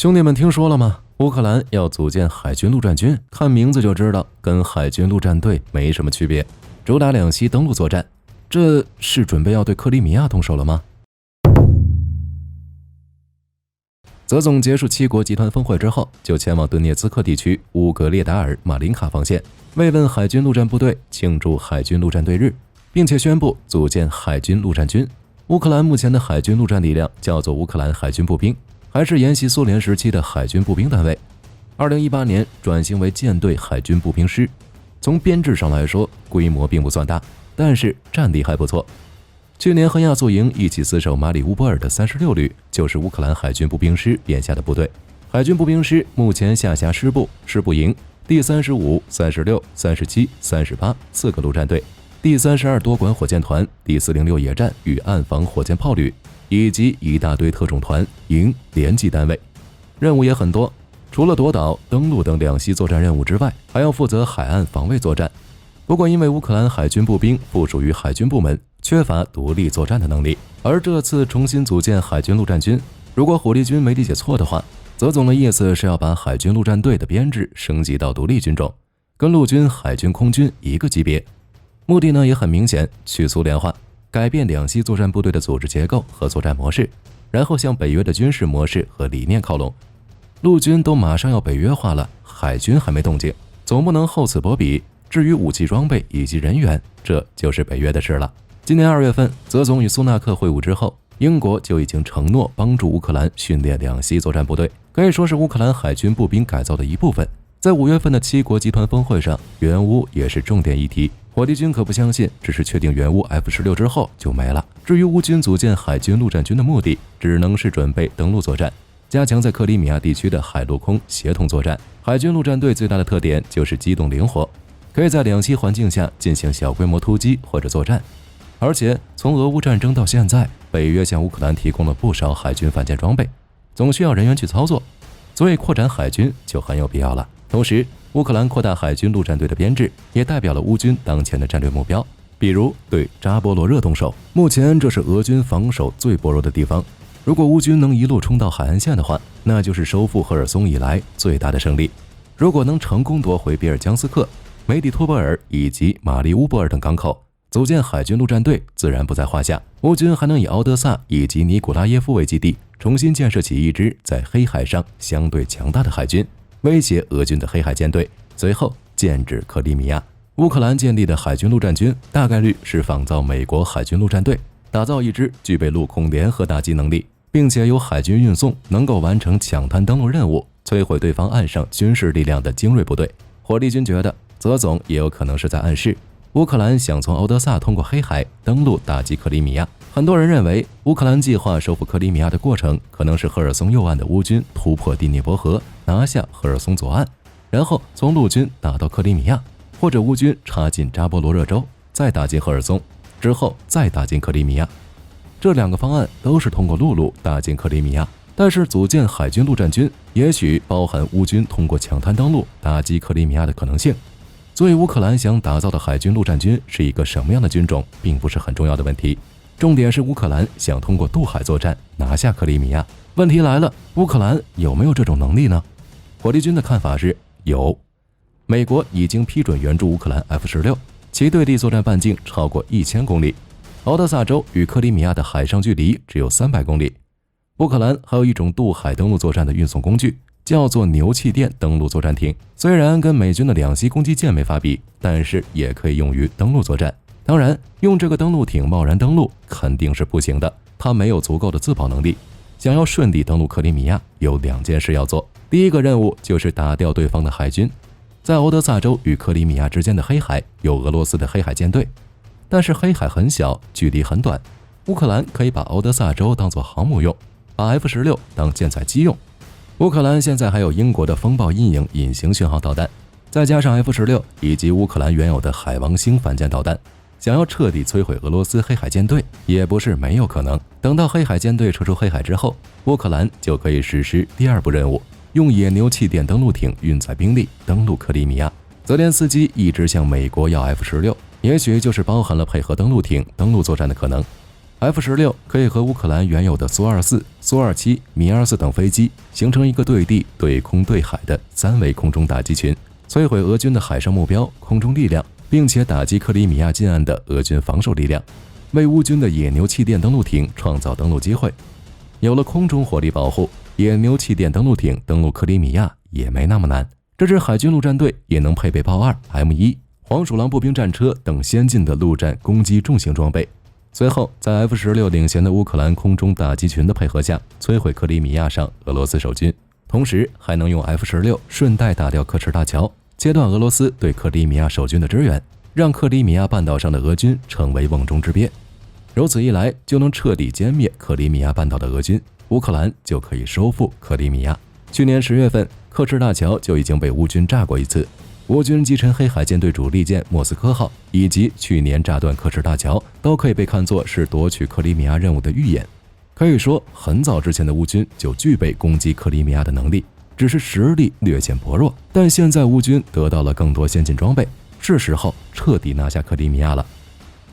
兄弟们听说了吗？乌克兰要组建海军陆战军，看名字就知道跟海军陆战队没什么区别，主打两栖登陆作战。这是准备要对克里米亚动手了吗？泽总结束七国集团峰会之后，就前往顿涅茨克地区乌格列达尔马林卡防线，慰问海军陆战部队，庆祝海军陆战队日，并且宣布组建海军陆战军。乌克兰目前的海军陆战力量叫做乌克兰海军步兵，还是沿袭苏联时期的海军步兵单位。2018年转型为舰队海军步兵师，从编制上来说，规模并不算大，但是战力还不错。去年和亚速营一起死守马里乌波尔的36旅，就是乌克兰海军步兵师编下的部队。海军步兵师目前下辖师部、师部营、第35、36、37、38四个陆战队，第32多管火箭团、第406野战与岸防火箭炮旅，以及一大堆特种团、营、连级单位。任务也很多，除了夺岛、登陆等两栖作战任务之外，还要负责海岸防卫作战。不过因为乌克兰海军步兵附属于海军部门，缺乏独立作战的能力，而这次重新组建海军陆战军，如果火力军没理解错的话，泽总的意思是要把海军陆战队的编制升级到独立军种，跟陆军、海军、空军一个级别。目的呢也很明显，去苏联化，改变两栖作战部队的组织结构和作战模式，然后向北约的军事模式和理念靠拢。陆军都马上要北约化了，海军还没动静，总不能厚此薄彼。至于武器装备以及人员，这就是北约的事了。今年2月份，泽总与苏纳克会晤之后，英国就已经承诺帮助乌克兰训练两栖作战部队，可以说是乌克兰海军步兵改造的一部分。在5月份的七国集团峰会上，援乌也是重点议题。火力军可不相信，只是确定援乌 F16之后就没了。至于乌军组建海军陆战军的目的，只能是准备登陆作战，加强在克里米亚地区的海陆空协同作战。海军陆战队最大的特点就是机动灵活，可以在两栖环境下进行小规模突击或者作战。而且从俄乌战争到现在，北约向乌克兰提供了不少海军反舰装备，总需要人员去操作，所以扩展海军就很有必要了。同时，乌克兰扩大海军陆战队的编制，也代表了乌军当前的战略目标，比如对扎波罗热动手。目前这是俄军防守最薄弱的地方，如果乌军能一路冲到海岸线的话，那就是收复赫尔松以来最大的胜利。如果能成功夺回比尔江斯克、梅里托波尔以及马里乌波尔等港口，组建海军陆战队自然不在话下。乌军还能以敖德萨以及尼古拉耶夫为基地，重新建设起一支在黑海上相对强大的海军，威胁俄军的黑海舰队，随后剑指克里米亚。乌克兰建立的海军陆战军大概率是仿造美国海军陆战队，打造一支具备陆空联合打击能力，并且有海军运送，能够完成抢滩登陆任务，摧毁对方岸上军事力量的精锐部队。火力军觉得泽总也有可能是在暗示乌克兰想从敖德萨通过黑海登陆打击克里米亚。很多人认为乌克兰计划收复克里米亚的过程可能是赫尔松右岸的乌军突破第聂伯河，拿下赫尔松左岸，然后从陆军打到克里米亚，或者乌军插进扎波罗热州，再打进赫尔松，之后再打进克里米亚。这两个方案都是通过陆路打进克里米亚，但是组建海军陆战军也许包含乌军通过抢滩登陆打击克里米亚的可能性。所以乌克兰想打造的海军陆战军是一个什么样的军种，并不是很重要的问题，重点是乌克兰想通过渡海作战拿下克里米亚。问题来了，乌克兰有没有这种能力呢？火力军的看法是有。美国已经批准援助乌克兰 F16， 其对地作战半径超过1000公里，敖德萨州与克里米亚的海上距离只有300公里。乌克兰还有一种渡海登陆作战的运送工具，叫做牛气垫登陆作战艇，虽然跟美军的两栖攻击舰没法比，但是也可以用于登陆作战。当然，用这个登陆艇贸然登陆肯定是不行的，它没有足够的自保能力。想要顺利登陆克里米亚，有2件事要做。第一个任务就是打掉对方的海军。在敖德萨州与克里米亚之间的黑海有俄罗斯的黑海舰队，但是黑海很小，距离很短，乌克兰可以把敖德萨州当作航母用，把 F16 当舰载机用。乌克兰现在还有英国的风暴阴影隐形讯号导弹，再加上 F16 以及乌克兰原有的海王星反舰导弹，想要彻底摧毁俄罗斯黑海舰队也不是没有可能。等到黑海舰队撤出黑海之后，乌克兰就可以实施第2步任务，用野牛气垫登陆艇运载兵力登陆克里米亚。泽连斯基一直向美国要 F16， 也许就是包含了配合登陆艇登陆作战的可能。F-16可以和乌克兰原有的苏24、苏27、米24等飞机形成一个对地、对空、对海的3维空中打击群，摧毁俄军的海上目标、空中力量，并且打击克里米亚近岸的俄军防守力量，为乌军的野牛气垫登陆艇创造登陆机会。有了空中火力保护，野牛气垫登陆艇登陆克里米亚也没那么难。这支海军陆战队也能配备豹2、M1、黄鼠狼步兵战车等先进的陆战攻击重型装备。随后，在 F-16领衔的乌克兰空中打击群的配合下，摧毁克里米亚上俄罗斯守军，同时还能用 F-16顺带打掉科赤大桥，切断俄罗斯对克里米亚守军的支援，让克里米亚半岛上的俄军成为瓮中之鳖。如此一来，就能彻底歼灭克里米亚半岛的俄军，乌克兰就可以收复克里米亚。去年10月份，科赤大桥就已经被乌军炸过一次。乌军击沉黑海舰队主力舰莫斯科号，以及去年炸断科赤大桥，都可以被看作是夺取克里米亚任务的预演。可以说，很早之前的乌军就具备攻击克里米亚的能力，只是实力略显薄弱。但现在乌军得到了更多先进装备，是时候彻底拿下克里米亚了。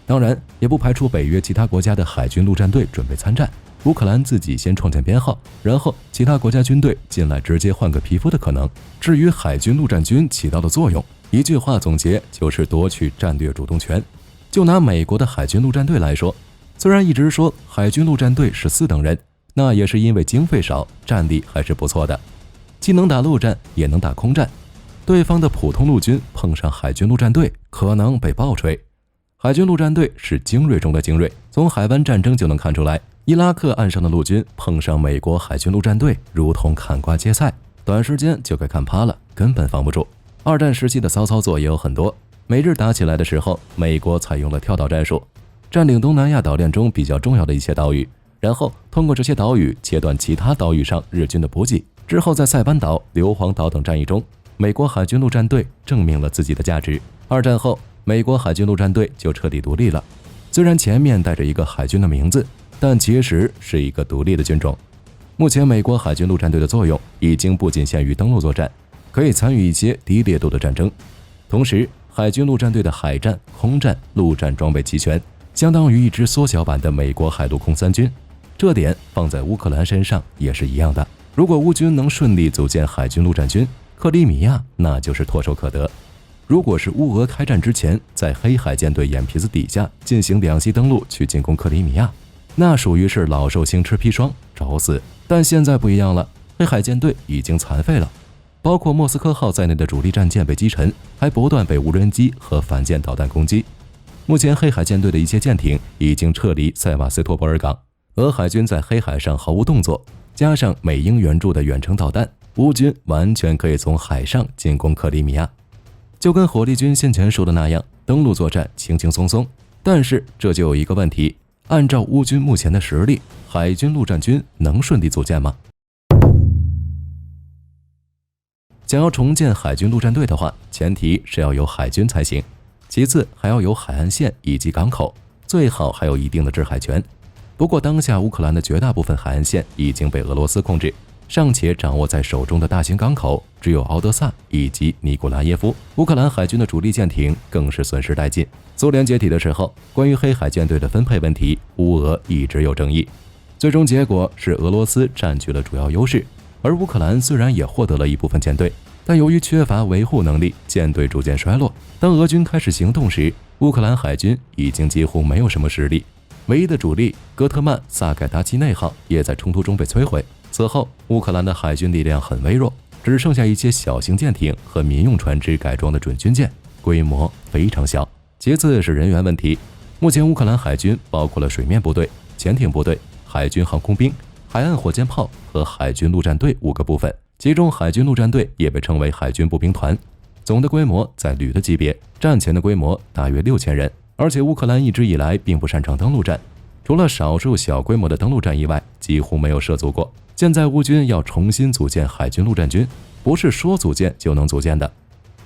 当然，也不排除北约其他国家的海军陆战队准备参战，乌克兰自己先创建编号，然后其他国家军队进来直接换个皮肤的可能。至于海军陆战军起到的作用，一句话总结就是夺取战略主动权。就拿美国的海军陆战队来说，虽然一直说海军陆战队是4等人，那也是因为经费少，战力还是不错的，既能打陆战也能打空战。对方的普通陆军碰上海军陆战队，可能被爆锤。海军陆战队是精锐中的精锐，从海湾战争就能看出来，伊拉克岸上的陆军碰上美国海军陆战队，如同砍瓜切菜，短时间就给看趴了，根本防不住。二战时期的骚操作也有很多，美日打起来的时候，美国采用了跳岛战术，占领东南亚岛链中比较重要的一些岛屿，然后通过这些岛屿切断其他岛屿上日军的补给。之后在塞班岛、硫磺岛等战役中，美国海军陆战队证明了自己的价值。二战后，美国海军陆战队就彻底独立了，虽然前面带着一个海军的名字，但其实是一个独立的军种。目前美国海军陆战队的作用已经不仅限于登陆作战，可以参与一些低烈度的战争。同时，海军陆战队的海战、空战、陆战装备齐全，相当于一支缩小版的美国海陆空三军。这点放在乌克兰身上也是一样的。如果乌军能顺利组建海军陆战军，克里米亚那就是唾手可得。如果是乌俄开战之前，在黑海舰队眼皮子底下进行2栖登陆去进攻克里米亚，那属于是老寿星吃砒霜，找死。但现在不一样了，黑海舰队已经残废了，包括莫斯科号在内的主力战舰被击沉，还不断被无人机和反舰导弹攻击。目前黑海舰队的一些舰艇已经撤离塞瓦斯托波尔港，俄海军在黑海上毫无动作，加上美英援助的远程导弹，乌军完全可以从海上进攻克里米亚。就跟火力军先前说的那样，登陆作战轻轻松松。但是这就有一个问题，按照乌军目前的实力，海军陆战军能顺利组建吗？想要重建海军陆战队的话，前提是要有海军才行，其次还要有海岸线以及港口，最好还有一定的制海权。不过当下乌克兰的绝大部分海岸线已经被俄罗斯控制，尚且掌握在手中的大型港口只有敖德萨以及尼古拉耶夫。乌克兰海军的主力舰艇更是损失殆尽。苏联解体的时候，关于黑海舰队的分配问题，乌俄一直有争议，最终结果是俄罗斯占据了主要优势，而乌克兰虽然也获得了一部分舰队，但由于缺乏维护能力，舰队逐渐衰落。当俄军开始行动时，乌克兰海军已经几乎没有什么实力，唯一的主力戈特曼萨盖达奇内号也在冲突中被摧毁。此后，乌克兰的海军力量很微弱，只剩下一些小型舰艇和民用船只改装的准军舰，规模非常小。其次是人员问题，目前乌克兰海军包括了水面部队、潜艇部队、海军航空兵、海岸火箭炮和海军陆战队5个部分，其中海军陆战队也被称为海军步兵团，总的规模在旅的级别，战前的规模大约6000人。而且乌克兰一直以来并不擅长登陆战，除了少数小规模的登陆战以外，几乎没有涉足过。现在乌军要重新组建海军陆战军，不是说组建就能组建的。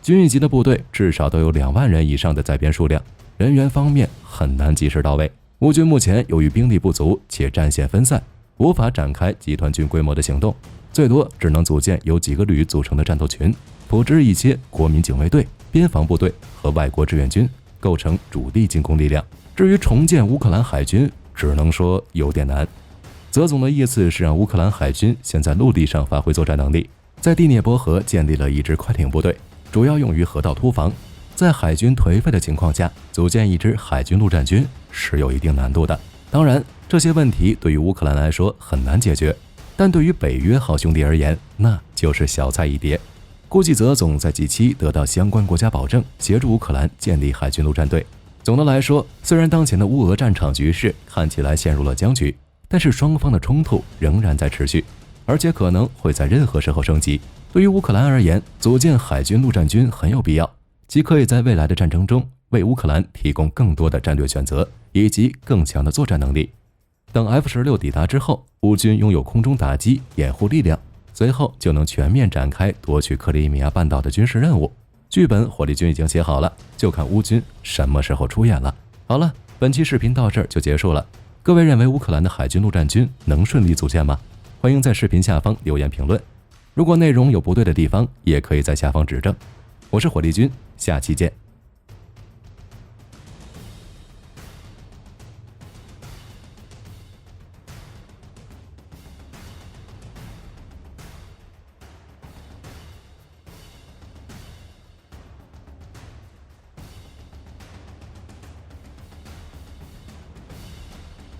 军一级的部队至少都有2万人以上的在编数量，人员方面很难及时到位。乌军目前由于兵力不足且战线分散，无法展开集团军规模的行动，最多只能组建由几个旅组成的战斗群，组织一些国民警卫队、边防部队和外国志愿军，构成主力进攻力量。至于重建乌克兰海军，只能说有点难。泽总的意思是让乌克兰海军先在陆地上发挥作战能力，在第聂伯河建立了一支快艇部队，主要用于河道突防。在海军颓废的情况下，组建一支海军陆战军是有一定难度的。当然，这些问题对于乌克兰来说很难解决，但对于北约好兄弟而言，那就是小菜一碟。估计泽总在G7得到相关国家保证，协助乌克兰建立海军陆战队。总的来说，虽然当前的乌俄战场局势看起来陷入了僵局，但是双方的冲突仍然在持续，而且可能会在任何时候升级。对于乌克兰而言，组建海军陆战军很有必要，既可以在未来的战争中为乌克兰提供更多的战略选择以及更强的作战能力。等 F-16 抵达之后，乌军拥有空中打击掩护力量，随后就能全面展开夺取克里米亚半岛的军事任务。剧本火力军已经写好了，就看乌军什么时候出演了。好了，本期视频到这儿就结束了。各位认为乌克兰的海军陆战军能顺利组建吗？欢迎在视频下方留言评论。如果内容有不对的地方，也可以在下方指正。我是火力军，下期见。